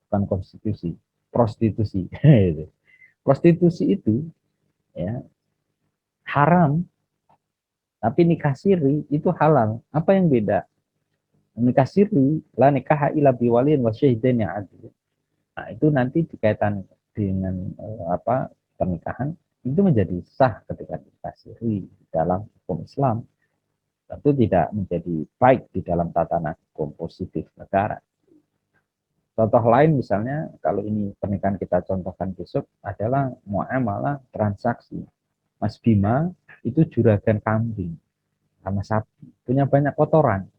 bukan konstitusi, prostitusi. Prostitusi itu ya haram, tapi nikah siri itu halal. Apa yang beda? Nikah siri la nikah illa biwalin wa syahidain yang adil. Nah, itu nanti dikaitan dengan pernikahan itu menjadi sah ketika nikah siri dalam hukum Islam. Tentu tidak menjadi baik di dalam tatanan hukum positif negara. Contoh lain misalnya, kalau ini pernikahan kita contohkan besok, adalah muamalah transaksi. Mas Bima itu juragan kambing sama sapi, punya banyak kotoran,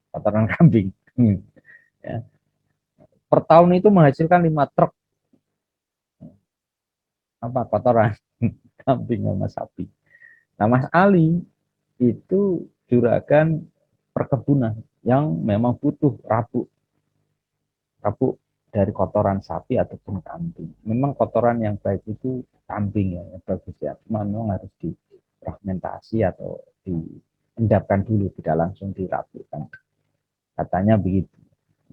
kotoran kambing. Ya. Per tahun itu menghasilkan 5 truk kotoran kambing sama sapi. Nah, Mas Ali itu juragan perkebunan yang memang butuh rabuk rabuk dari kotoran sapi ataupun kambing. Memang kotoran yang baik itu kambing ya, yang bagus ya. Cuma memang harus difragmentasi atau diendapkan dulu, tidak langsung dirabukkan. Katanya begitu.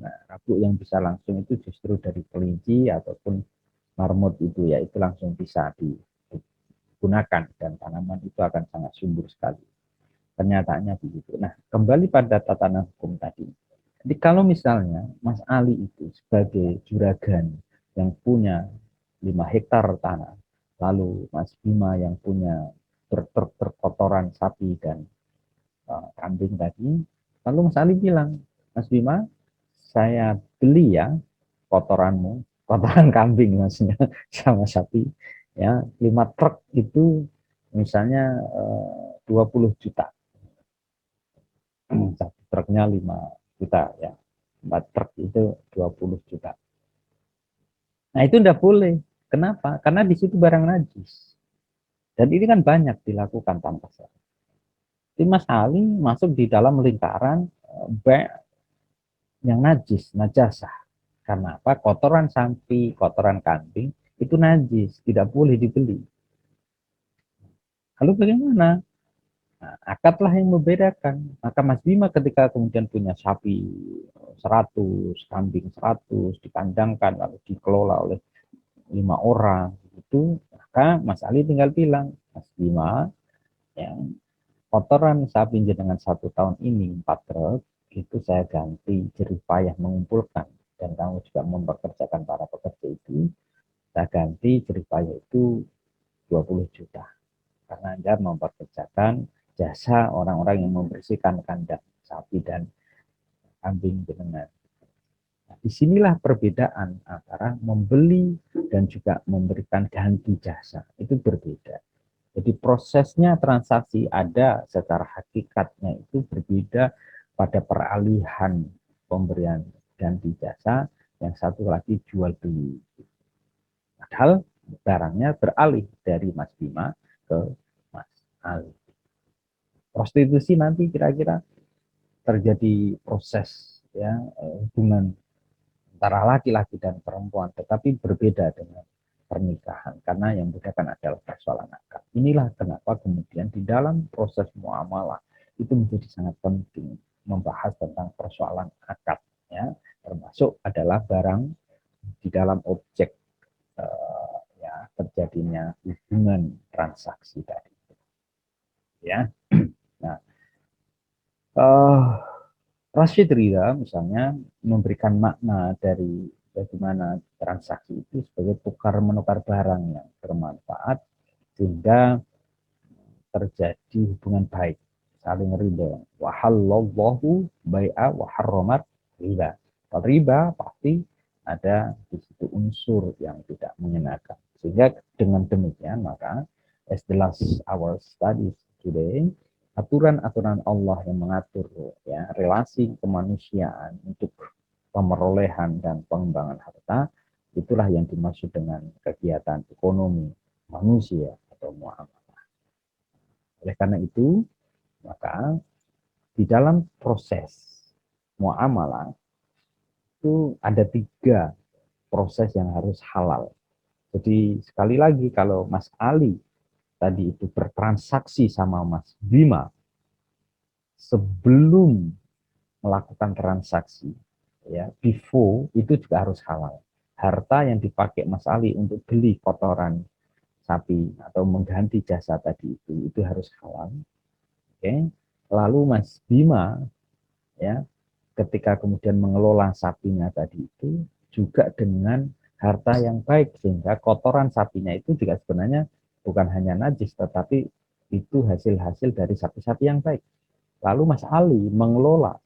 Nah, rabuk yang bisa langsung itu justru dari kelinci ataupun marmut itu ya, itu langsung bisa digunakan dan tanaman itu akan sangat subur sekali. Kenyataannya begitu. Nah, kembali pada tatanan hukum tadi. Jadi kalau misalnya Mas Ali itu sebagai juragan yang punya 5 hektar tanah, lalu Mas Bima yang punya terkotoran sapi dan kambing tadi, lalu Mas Ali bilang, Mas Bima, saya beli ya kotoranmu, kotoran kambing maksudnya sama sapi, ya 5 truk itu misalnya 20 juta. Satu truknya 5 juta ya. 4 truk itu 20 juta. Nah, itu tidak boleh. Kenapa? Karena di situ barang najis. Dan ini kan banyak dilakukan tanpa syarat. Jadi Mas Ali masuk di dalam lingkaran yang najis, najasah. Karena apa? Kotoran sapi, kotoran kambing itu najis, tidak boleh dibeli. Lalu bagaimana? Nah, akadlah yang membedakan. Maka Mas Bima ketika kemudian punya sapi 100, kambing 100, dikandangkan lalu dikelola oleh 5 orang, itu maka Mas Ali tinggal bilang, Mas Bima, yang kotoran sapi dengan 1 tahun ini 4 truk, itu saya ganti jerih payah mengumpulkan, dan kamu juga mempekerjakan para pekerja itu, saya ganti jerih payah itu 20 juta. Karena Anda mempekerjakan jasa orang-orang yang membersihkan kandang sapi dan kambing dengan. Nah, disinilah perbedaan antara membeli dan juga memberikan ganti jasa. Itu berbeda. Jadi prosesnya transaksi ada secara hakikatnya itu berbeda pada peralihan pemberian ganti jasa, yang satu lagi jual beli. Padahal barangnya beralih dari Mas Bima ke Mas Ali. Prostitusi nanti kira-kira terjadi proses ya hubungan antara laki-laki dan perempuan, tetapi berbeda dengan pernikahan karena yang membedakan adalah persoalan akad. Inilah kenapa kemudian di dalam proses muamalah itu menjadi sangat penting membahas tentang persoalan akad, ya, termasuk adalah barang di dalam objek ya terjadinya hubungan transaksi tadi, ya. Nah, Rashid Ridha misalnya memberikan makna dari bagaimana transaksi itu sebagai tukar menukar barang yang bermanfaat sehingga terjadi hubungan baik, saling ridho. Wa halallahu bai'a wa harramat riba. Kalau riba pasti ada di situ unsur yang tidak mengenakan. Sehingga dengan demikian maka as the last our studies today, aturan-aturan Allah yang mengatur ya relasi kemanusiaan untuk pemerolehan dan pengembangan harta, itulah yang dimaksud dengan kegiatan ekonomi manusia atau muamalah. Oleh karena itu, maka di dalam proses muamalah itu ada 3 proses yang harus halal. Jadi sekali lagi kalau Mas Ali tadi itu bertransaksi sama Mas Bima, sebelum melakukan transaksi ya before itu juga harus halal. harta yang dipakai Mas Ali untuk beli kotoran sapi atau mengganti jasa tadi itu harus halal. Oke. Lalu Mas Bima ya, ketika kemudian mengelola sapinya tadi itu juga dengan harta yang baik, sehingga kotoran sapinya itu juga sebenarnya bukan hanya najis, tetapi itu hasil-hasil dari sapi-sapi yang baik. Lalu Mas Ali mengelola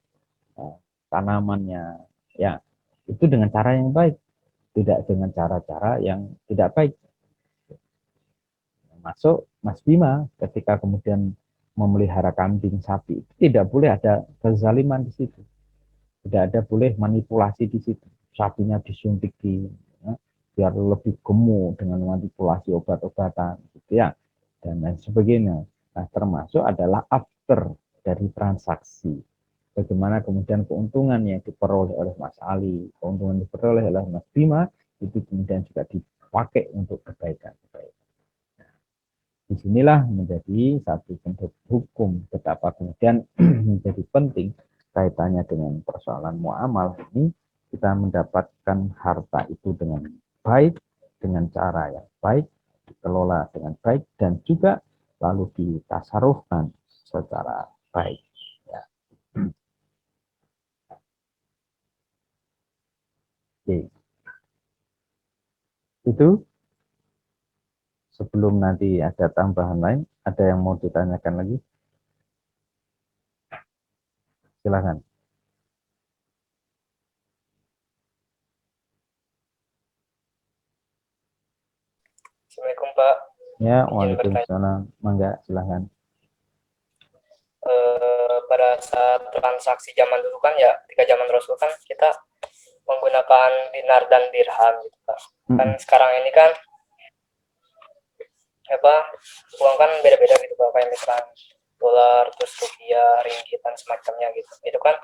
tanamannya ya itu dengan cara yang baik, tidak dengan cara-cara yang tidak baik. Masuk Mas Bima ketika kemudian memelihara kambing sapi, tidak boleh ada kezaliman di situ, tidak ada boleh manipulasi di situ. Sapinya disuntik ya, biar lebih gemuk dengan manipulasi obat-obatan, gitu ya, dan lain sebagainya. Nah, termasuk adalah after dari transaksi. Bagaimana kemudian keuntungan yang diperoleh oleh Mas Ali, keuntungan yang diperoleh oleh Mas Bima, itu kemudian juga dipakai untuk kebaikan-kebaikan. Disinilah menjadi satu bentuk hukum betapa kemudian menjadi penting kaitannya dengan persoalan muamalah ini, kita mendapatkan harta itu dengan baik, dengan cara yang baik, dikelola dengan baik, dan juga lalu ditasarufkan secara baik. Ya. Oke. Itu sebelum nanti ada tambahan lain, ada yang mau ditanyakan lagi? Silakan. Assalamualaikum Pak. Ya, waalaikumsalam. Mangga, silakan. Pada saat transaksi zaman dulu kan ya, ketika zaman Rasul kan kita menggunakan dinar dan dirham gitu Pak. Kan sekarang ini kan uang kan beda-beda gitu Pak, kayak misalkan dolar, terus rupiah, ringgit dan semacamnya gitu. Itu kan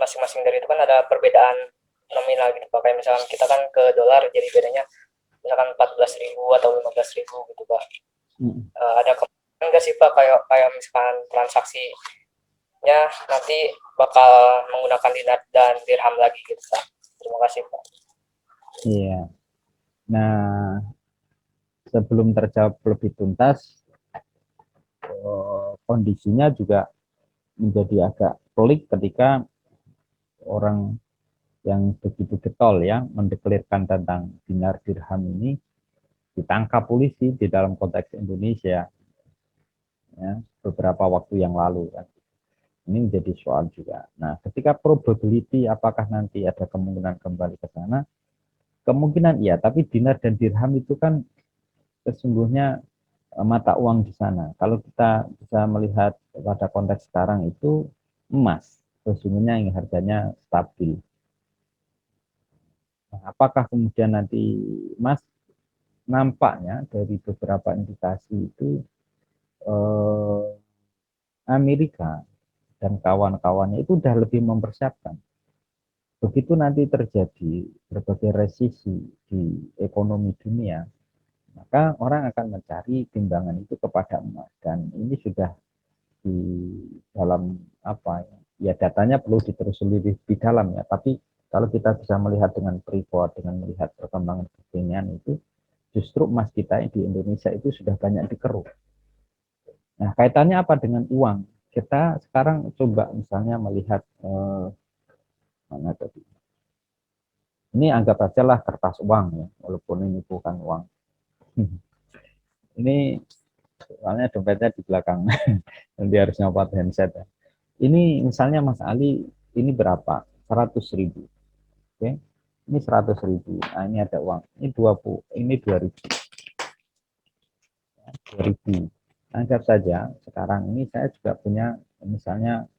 masing-masing dari itu kan ada perbedaan nominal gitu Pak. Kayak misalkan kita kan ke dolar jadi bedanya misalkan 14.000 atau 15.000 gitu Pak. Ada kemungkinan nggak sih Pak kayak misalkan transaksinya nanti bakal menggunakan dinar dan dirham lagi gitu Pak. Terima kasih Pak. Iya. Nah, sebelum terjawab lebih tuntas, kondisinya juga menjadi agak pelik ketika orang yang begitu getol ya mendeklirkan tentang dinar dirham ini ditangkap polisi di dalam konteks Indonesia ya, beberapa waktu yang lalu kan. Ini menjadi soal juga. Nah, ketika probability apakah nanti ada kemungkinan kembali ke sana? Kemungkinan iya, tapi dinar dan dirham itu kan sesungguhnya mata uang di sana. Kalau kita bisa melihat pada konteks sekarang itu emas, sesungguhnya yang harganya stabil. Nah, apakah kemudian nanti emas nampaknya dari beberapa indikasi itu Amerika dan kawan-kawannya itu sudah lebih mempersiapkan. Begitu nanti terjadi berbagai resesi di ekonomi dunia, maka orang akan mencari timbangan itu kepada emas, dan ini sudah di dalam apa ya, datanya perlu ditelusuri di dalam ya, tapi kalau kita bisa melihat dengan freeport, dengan melihat perkembangan kekinian itu justru emas kita di Indonesia itu sudah banyak dikeruk. Nah, kaitannya apa dengan uang? Kita sekarang coba misalnya melihat mana tadi, ini anggap aja lah kertas uang ya, walaupun ini bukan uang. Ini soalnya dompetnya di belakang, nanti harus nyopot handset ya. Ini misalnya Mas Ali, ini berapa? 100.000. Oke. Ini 100.000. Nah, ini ada uang. Ini 20, ini 2.000. 2.000. Anggap saja sekarang ini saya juga punya misalnya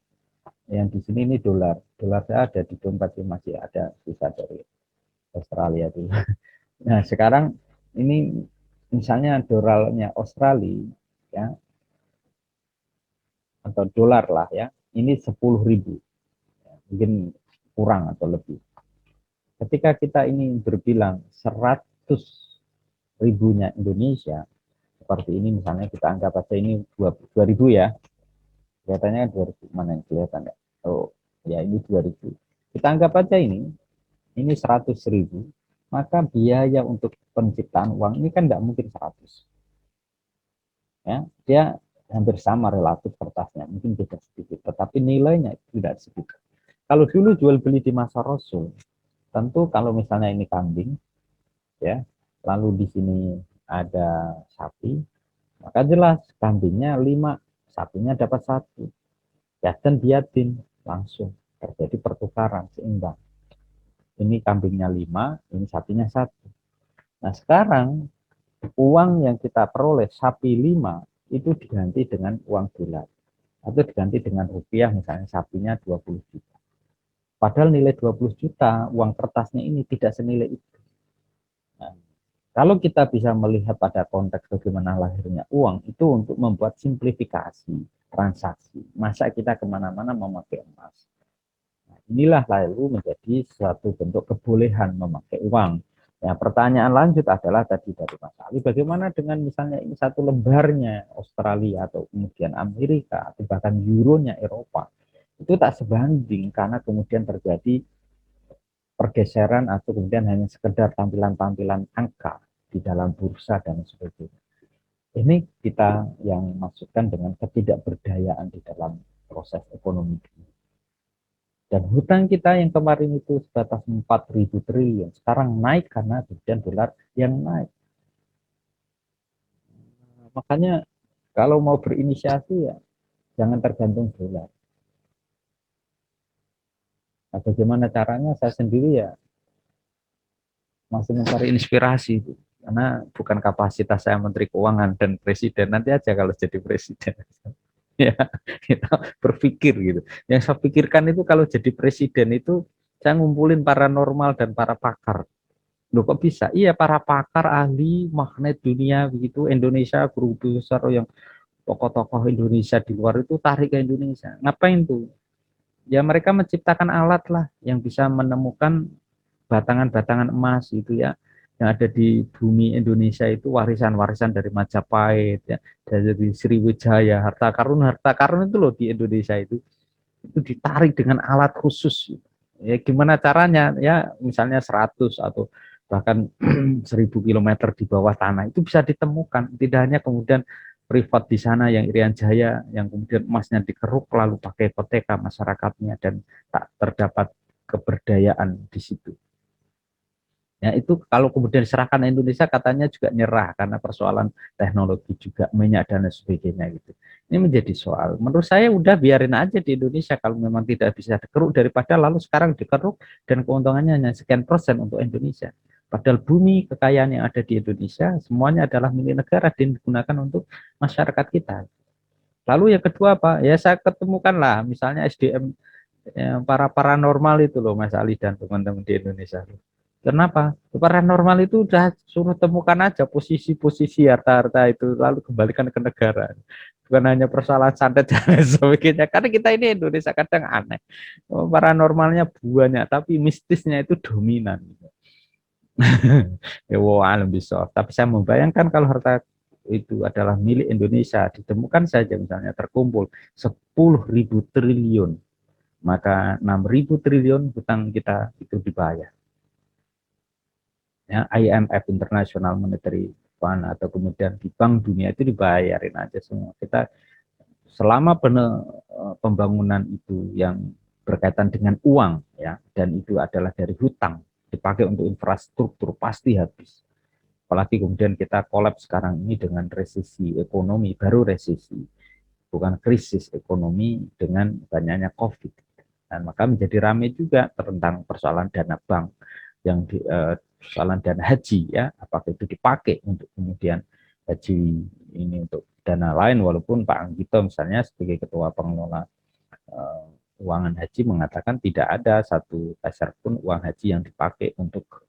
yang di sini ini dolar. Dolar saya ada di dompet, masih ada sisa dari Australia dulu. Nah, sekarang ini misalnya dolarnya Australia ya, atau dolar lah ya, ini 10.000, mungkin kurang atau lebih. Ketika kita ini berbilang 100 ribunya Indonesia, seperti ini misalnya kita anggap aja ini 2.000 ya, kelihatannya 2.000, mana yang kelihatan ya? Oh ya, ini 2.000. Kita anggap aja ini 100.000. maka biaya untuk penciptaan uang ini kan nggak mungkin 100. Ya, dia hampir sama relatif kertasnya, mungkin beda sedikit, tetapi nilainya tidak sedikit. Kalau dulu jual beli di masa Rasul, tentu kalau misalnya ini kambing, ya, lalu di sini ada sapi, maka jelas kambingnya 5, sapinya dapat 1, ya, dan biadin langsung terjadi pertukaran seimbang. Ini kambingnya 5, ini sapinya 1. Nah sekarang uang yang kita peroleh sapi 5 itu diganti dengan uang dolar atau diganti dengan rupiah, misalnya sapinya 20 juta. Padahal nilai 20 juta uang kertasnya ini tidak senilai itu. Nah, kalau kita bisa melihat pada konteks bagaimana lahirnya uang, itu untuk membuat simplifikasi transaksi. Masa kita kemana-mana memakai emas. Nah, inilah lalu menjadi suatu bentuk kebolehan memakai uang. Ya, pertanyaan lanjut adalah tadi dari Mas Ali, bagaimana dengan misalnya ini satu lembarnya Australia atau kemudian Amerika atau bahkan euronya Eropa, itu tak sebanding karena kemudian terjadi pergeseran atau kemudian hanya sekedar tampilan-tampilan angka di dalam bursa dan sebagainya. Ini kita yang masukkan dengan ketidakberdayaan di dalam proses ekonomi. Dan hutang kita yang kemarin itu sebatas 4.000 triliun, sekarang naik karena kemudian dolar yang naik. Makanya kalau mau berinisiasi ya jangan tergantung dolar. Nah, bagaimana caranya saya sendiri ya masih mencari inspirasi itu. Karena bukan kapasitas saya Menteri Keuangan dan Presiden, nanti aja kalau jadi Presiden. Ya, kita berpikir gitu. Yang saya pikirkan itu kalau jadi Presiden itu saya ngumpulin paranormal dan para pakar. Loh kok bisa? Iya, para pakar ahli magnet dunia begitu, Indonesia, guru besar yang tokoh-tokoh Indonesia di luar itu tarik ke Indonesia. Ngapain tuh? Ya mereka menciptakan alat lah yang bisa menemukan batangan-batangan emas itu ya, yang ada di bumi Indonesia itu warisan-warisan dari Majapahit ya, dari Sriwijaya, harta karun itu loh di Indonesia itu ditarik dengan alat khusus. Ya gimana caranya? Ya misalnya 100 atau bahkan 1.000 kilometer di bawah tanah itu bisa ditemukan. Tidak hanya kemudian privat di sana yang Irian Jaya yang kemudian emasnya dikeruk lalu pakai hipoteka masyarakatnya dan tak terdapat keberdayaan di situ. Ya, itu kalau kemudian diserahkan Indonesia katanya juga nyerah karena persoalan teknologi juga minyak dan sebagainya gitu. Ini menjadi soal. Menurut saya udah biarin aja di Indonesia kalau memang tidak bisa dikeruk daripada lalu sekarang dikeruk dan keuntungannya hanya sekian persen untuk Indonesia. Padahal bumi kekayaan yang ada di Indonesia semuanya adalah milik negara dan digunakan untuk masyarakat kita. Lalu yang kedua apa? Ya saya ketemukan lah misalnya SDM ya, para paranormal itu loh Mas Ali dan teman-teman di Indonesia. Kenapa? Paranormal itu udah suruh temukan aja posisi-posisi harta-harta itu lalu kembalikan ke negara. Bukan hanya persoalan santet dan sebagainya. Karena kita ini Indonesia kadang aneh. Paranormalnya banyak tapi mistisnya itu dominan. Ya wow, alam bisa. Tapi saya membayangkan kalau harta itu adalah milik Indonesia, ditemukan saja misalnya terkumpul 10.000 triliun, maka 6.000 triliun hutang kita itu dibayar. Ya, IMF International Monetary Fund atau kemudian di Bank Dunia itu dibayarin aja semua. Kita selama pembangunan itu yang berkaitan dengan uang ya dan itu adalah dari hutang dipakai untuk infrastruktur pasti habis. Apalagi kemudian kita kolaps sekarang ini dengan resesi ekonomi, baru resesi, bukan krisis ekonomi dengan banyaknya COVID. Dan maka menjadi ramai juga tentang persoalan dana bank yang persoalan dana haji ya, apakah itu dipakai untuk kemudian haji ini untuk dana lain, walaupun Pak Anggito misalnya sebagai ketua pengelola keuangan haji mengatakan tidak ada satu peser pun uang haji yang dipakai untuk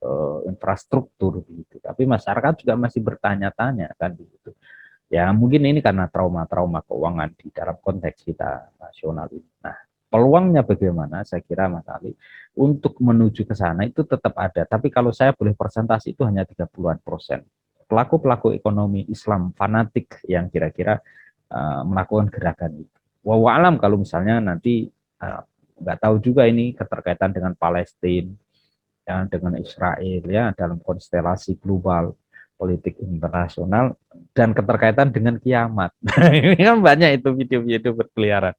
infrastruktur begitu. Tapi masyarakat juga masih bertanya-tanya kan begitu. Ya mungkin ini karena trauma-trauma keuangan di dalam konteks kita nasional ini. Nah, peluangnya bagaimana? Saya kira Mas Ali untuk menuju ke sana itu tetap ada. Tapi kalau saya boleh persentase itu hanya 30-an%. Pelaku-pelaku ekonomi Islam fanatik yang kira-kira melakukan gerakan itu. Wallahualam kalau misalnya nanti nggak tahu juga ini keterkaitan dengan Palestina ya dengan Israel ya dalam konstelasi global politik internasional dan keterkaitan dengan kiamat. Ini kan banyak itu video-video berkeliaran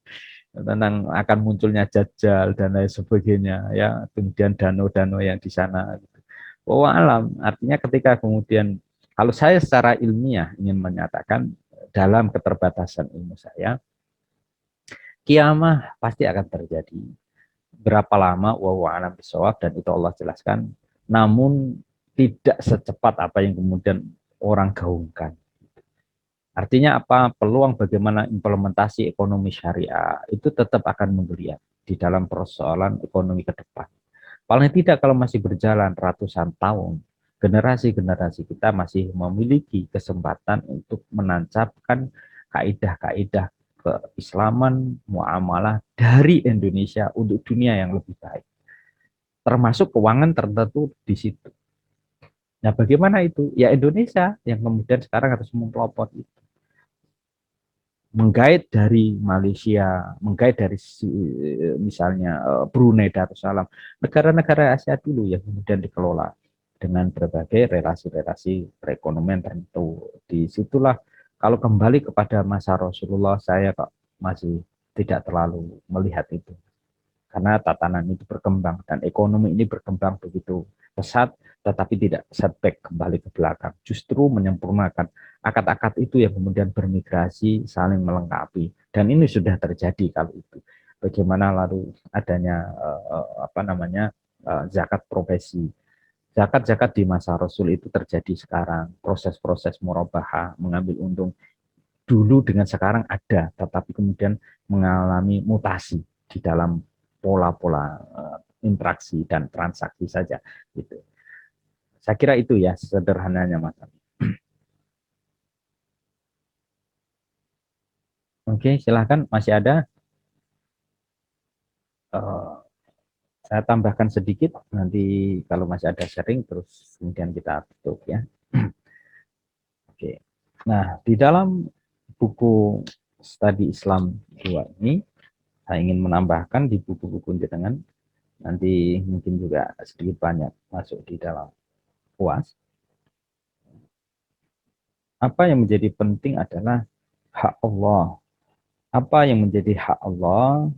tentang akan munculnya Dajjal dan lain sebagainya ya, kemudian danau-danau yang di sana gitu. Oh alam, artinya ketika kemudian kalau saya secara ilmiah ingin menyatakan dalam keterbatasan ilmu saya, kiamah pasti akan terjadi. Berapa lama wallahu alam bisawab, dan itu Allah jelaskan, namun tidak secepat apa yang kemudian orang gaungkan. Artinya apa? Peluang bagaimana implementasi ekonomi syariah itu tetap akan menggeliat di dalam persoalan ekonomi ke depan. Paling tidak kalau masih berjalan ratusan tahun, generasi-generasi kita masih memiliki kesempatan untuk menancapkan kaidah-kaidah keislaman, muamalah dari Indonesia untuk dunia yang lebih baik. Termasuk keuangan tertentu di situ. Nah, bagaimana itu? Ya Indonesia yang kemudian sekarang harus mempelopor itu. Menggait dari Malaysia, menggait dari misalnya Brunei Darussalam, negara-negara Asia dulu yang kemudian dikelola dengan berbagai relasi-relasi perekonomian tertentu. Disitulah kalau kembali kepada masa Rasulullah, saya kok masih tidak terlalu melihat itu. Karena tatanan itu berkembang dan ekonomi ini berkembang begitu pesat, tetapi tidak setback kembali ke belakang. Justru menyempurnakan akad-akad itu yang kemudian bermigrasi, saling melengkapi. Dan ini sudah terjadi kalau itu. Bagaimana lalu adanya zakat profesi. Zakat-zakat di masa Rasul itu terjadi sekarang. Proses-proses murabahah, mengambil untung dulu dengan sekarang ada, tetapi kemudian mengalami mutasi di dalam pola-pola interaksi dan transaksi saja gitu. Saya kira itu ya sederhananya Mas. Oke, silahkan masih ada. Uh, saya tambahkan sedikit nanti kalau masih ada sharing terus kemudian kita tutup ya. Oke. Nah, di dalam buku Studi Islam 2 ini saya ingin menambahkan di buku-buku jenengan nanti mungkin juga sedikit banyak masuk di dalam puas. Apa yang menjadi penting adalah hak Allah. Apa yang menjadi hak Allah?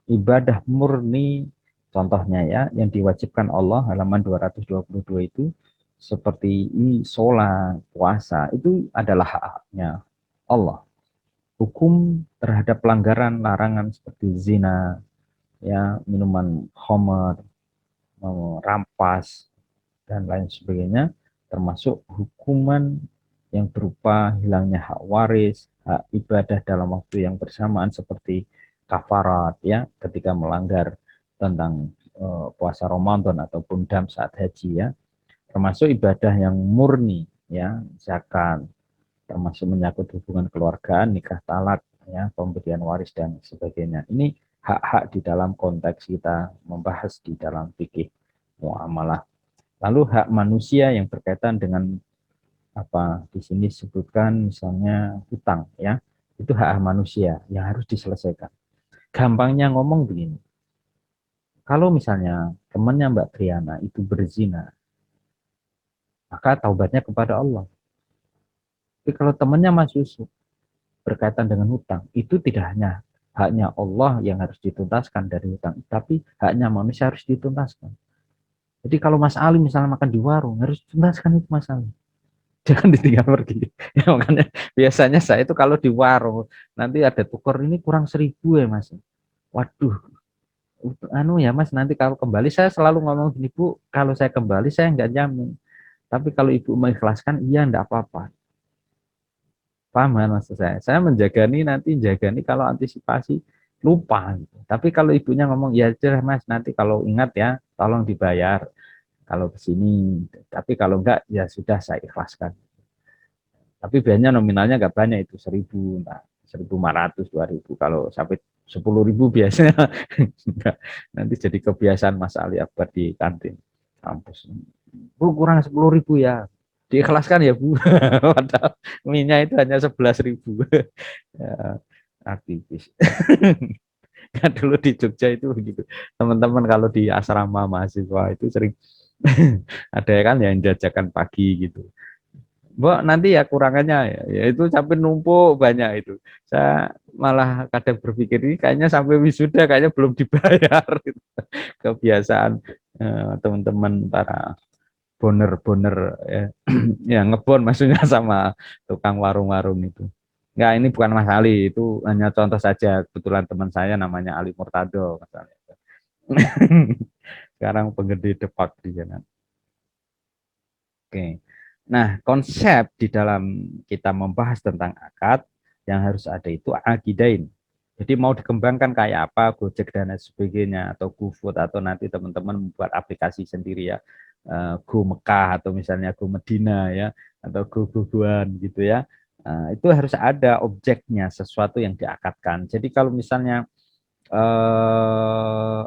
Ibadah murni, contohnya ya, yang diwajibkan Allah halaman 222 itu seperti sholat, puasa, itu adalah hak-haknya Allah. Hukum terhadap pelanggaran larangan seperti zina, ya, minuman khamar, rampas, dan lain sebagainya, termasuk hukuman yang berupa hilangnya hak waris, hak ibadah dalam waktu yang bersamaan seperti kafarat ya ketika melanggar tentang puasa Ramadan ataupun dam saat haji ya, termasuk ibadah yang murni ya, zakat, termasuk menyangkut hubungan keluargaan, nikah talak ya, pemberian waris dan sebagainya. Ini hak-hak di dalam konteks kita membahas di dalam fikih muamalah. Lalu hak manusia yang berkaitan dengan apa di sini disebutkan misalnya hutang ya, itu hak manusia yang harus diselesaikan. Gampangnya ngomong begini, kalau misalnya temannya Mbak Triana itu berzina, maka taubatnya kepada Allah. Tapi kalau temannya Mas Yusuf berkaitan dengan hutang, itu tidak hanya haknya Allah yang harus dituntaskan dari hutang, tapi haknya manusia harus dituntaskan. Jadi kalau Mas Ali misalnya makan di warung, harus dituntaskan itu Mas Ali. Jangan ditinggal pergi. Ya, makanya biasanya saya itu kalau di warung nanti ada tukar ini kurang 1.000 ya Mas. Waduh, anu ya Mas, nanti kalau kembali saya selalu ngomong gini Bu, kalau saya kembali saya nggak jamin. Tapi kalau Ibu mengikhlaskan, iya enggak apa-apa. Paham kan maksud saya? Saya menjaga nih nanti jaga nih kalau antisipasi lupa gitu. Tapi kalau ibunya ngomong ya cerah Mas, nanti kalau ingat ya tolong dibayar kalau ke sini. Tapi kalau enggak ya sudah saya ikhlaskan. Tapi biasanya nominalnya nggak banyak itu 1.000, nah 1.500, 2.000. Kalau sampai 10.000 biasanya nanti jadi kebiasaan Mas Ali Akbar di kantin kampus. Bu kurang 10.000 ya, diikhlaskan ya Bu. Padahal minyak itu hanya 11.000. Ya, aktivis. Kan dulu di Jogja itu begitu. Teman-teman kalau di asrama mahasiswa itu sering Ada kan yang jajakan pagi gitu. Mbak nanti ya kurangannya ya itu sampai numpuk banyak itu. Saya malah kadang berpikir ini kayaknya sampai wisuda kayaknya belum dibayar. Gitu. Kebiasaan teman-teman para boner-boner ya, ya ngebon maksudnya sama tukang warung-warung itu. Enggak, ini bukan Mas Ali, itu hanya contoh saja. Kebetulan teman saya namanya Ali Murtado misalnya. Sekarang penggede Depak di sana. Oke. Nah, konsep di dalam kita membahas tentang akad yang harus ada itu akidain. Jadi mau dikembangkan kayak apa, Gojek dan lain sebagainya, atau GoFood, atau nanti teman-teman membuat aplikasi sendiri ya, Go Mekah, atau misalnya Go Medina ya, atau Go Gogoan gitu ya. Itu harus ada objeknya, sesuatu yang diakadkan. Jadi kalau misalnya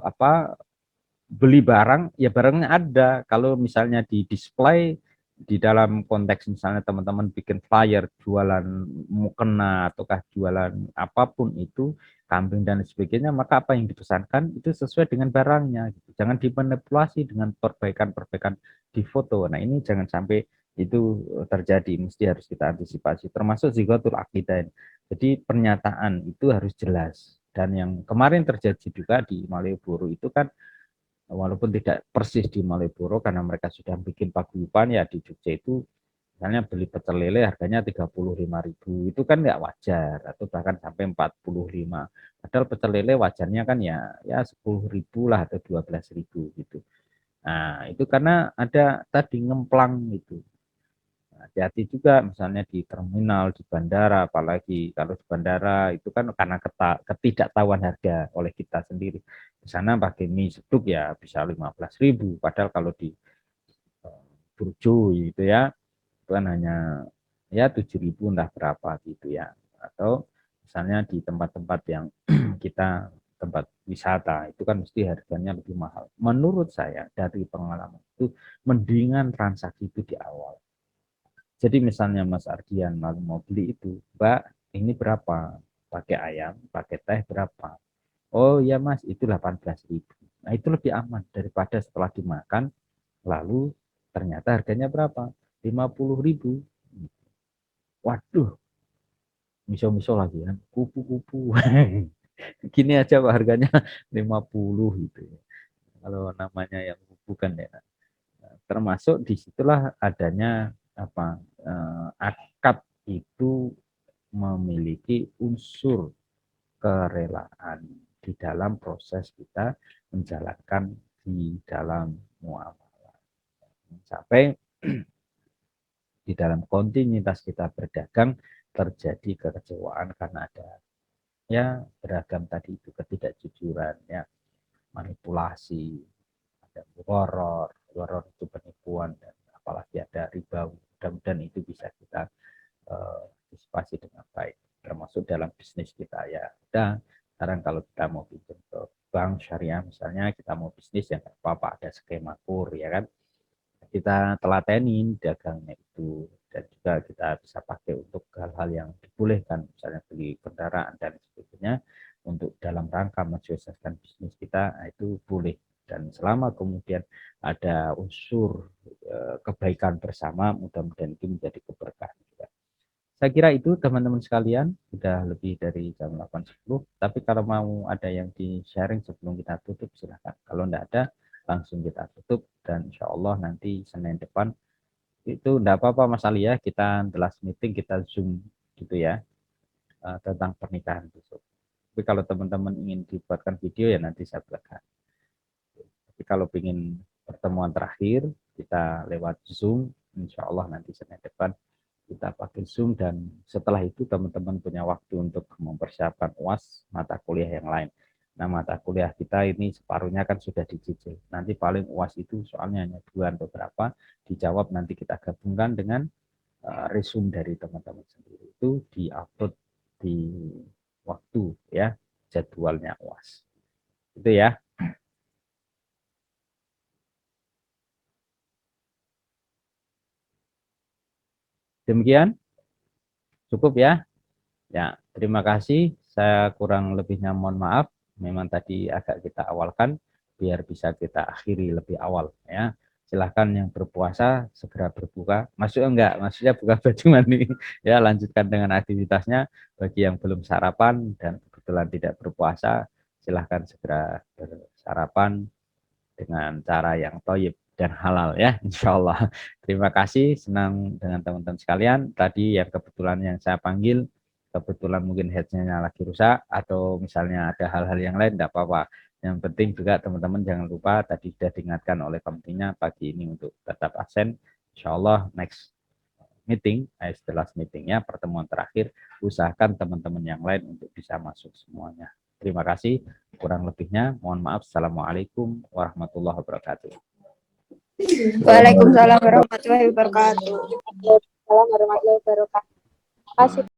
apa beli barang, ya barangnya ada. Kalau misalnya di display di dalam konteks misalnya teman-teman bikin flyer jualan mukena ataukah jualan apapun itu kambing dan sebagainya, maka apa yang dipesankan itu sesuai dengan barangnya gitu. Jangan dimanipulasi dengan perbaikan-perbaikan di foto. Nah, ini jangan sampai itu terjadi, mesti harus kita antisipasi termasuk zigotul akidah. Jadi pernyataan itu harus jelas, dan yang kemarin terjadi juga di Malioboro itu kan walaupun tidak persis di Malioboro karena mereka sudah bikin paguyuban ya di Jogja itu misalnya beli pecel lele harganya 35.000 itu kan nggak wajar atau bahkan sampai 45, padahal pecel lele wajarnya kan ya 10.000 lah atau 12.000 gitu. Nah itu karena ada tadi ngemplang itu. Hati-hati juga misalnya di terminal, di bandara, apalagi kalau di bandara itu kan karena ketidaktahuan harga oleh kita sendiri. Di sana pakai mie seduk ya bisa 15.000, padahal kalau di Burjo itu ya itu kan hanya ya 7.000 entah berapa gitu ya. Atau misalnya di tempat-tempat yang kita tempat wisata itu kan mesti harganya lebih mahal. Menurut saya dari pengalaman itu mendingan transaksi itu di awal. Jadi misalnya Mas Ardian lalu mau beli itu, Mbak, ini berapa? Pakai ayam, pakai teh berapa? Oh ya Mas, itu 18.000. Nah itu lebih aman daripada setelah dimakan, lalu ternyata harganya berapa? 50.000. Waduh, miso-miso lagi kan, kupu-kupu. Gini aja Pak, harganya 50 gitu. Kalau namanya yang bukan ya. Termasuk disitulah adanya apa akad itu memiliki unsur kerelaan di dalam proses kita menjalankan di dalam muamalah. Sampai di dalam kontinuitas kita berdagang terjadi kekecewaan karena ada ya beragam tadi itu ketidakjujuran ya, manipulasi, ada horor itu penipuan, dan apalagi ada riba. Mudah-mudahan itu bisa kita antisipasi dengan baik, termasuk dalam bisnis kita ya. Dan sekarang kalau kita mau bikin ke bank syariah misalnya, kita mau bisnis ya nggak apa-apa, ada skema kur ya kan. Kita telatenin dagangnya itu, dan juga kita bisa pakai untuk hal-hal yang dibolehkan, misalnya beli kendaraan dan sebagainya untuk dalam rangka mensukseskan bisnis kita, nah itu boleh. Dan selama kemudian ada unsur kebaikan bersama, mudah-mudahan itu menjadi keberkahan juga. Saya kira itu teman-teman sekalian, sudah lebih dari jam 8.10. Tapi kalau mau ada yang di-sharing sebelum kita tutup, silahkan. Kalau tidak ada, langsung kita tutup. Dan insya Allah nanti Senin depan, itu tidak apa-apa Mas Ali ya, kita the last meeting, kita Zoom gitu ya, tentang pernikahan besok. Tapi kalau teman-teman ingin dibuatkan video ya nanti saya buatkan. Tapi kalau ingin pertemuan terakhir, kita lewat Zoom, insya Allah nanti Senin depan kita pakai Zoom, dan setelah itu teman-teman punya waktu untuk mempersiapkan UAS mata kuliah yang lain. Nah, mata kuliah kita ini separuhnya kan sudah dicicil. Nanti paling UAS itu soalnya hanya 2 atau berapa, dijawab nanti kita gabungkan dengan resume dari teman-teman sendiri. Itu diupload di waktu ya, jadwalnya UAS. Itu ya. Demikian, cukup ya. Ya, terima kasih. Saya kurang lebihnya mohon maaf. Memang tadi agak kita awalkan biar bisa kita akhiri lebih awal ya. silahkan yang berpuasa segera berbuka. Maksudnya buka baju mandi ya, lanjutkan dengan aktivitasnya. Bagi yang belum sarapan dan kebetulan tidak berpuasa, silahkan segera bersarapan dengan cara yang thayyib dan halal ya, insya Allah. Terima kasih, senang dengan teman-teman sekalian. Tadi yang kebetulan yang saya panggil, kebetulan mungkin headsnya lagi rusak, atau misalnya ada hal-hal yang lain, tidak apa-apa. Yang penting juga teman-teman jangan lupa, tadi sudah diingatkan oleh komitinya pagi ini untuk tetap absen. Insya Allah next meeting, setelah meetingnya, pertemuan terakhir, usahakan teman-teman yang lain untuk bisa masuk semuanya. Terima kasih. Kurang lebihnya, mohon maaf. Assalamualaikum warahmatullahi wabarakatuh. Waalaikumsalam warahmatullahi wabarakatuh. Waalaikumsalam warahmatullahi wabarakatuh.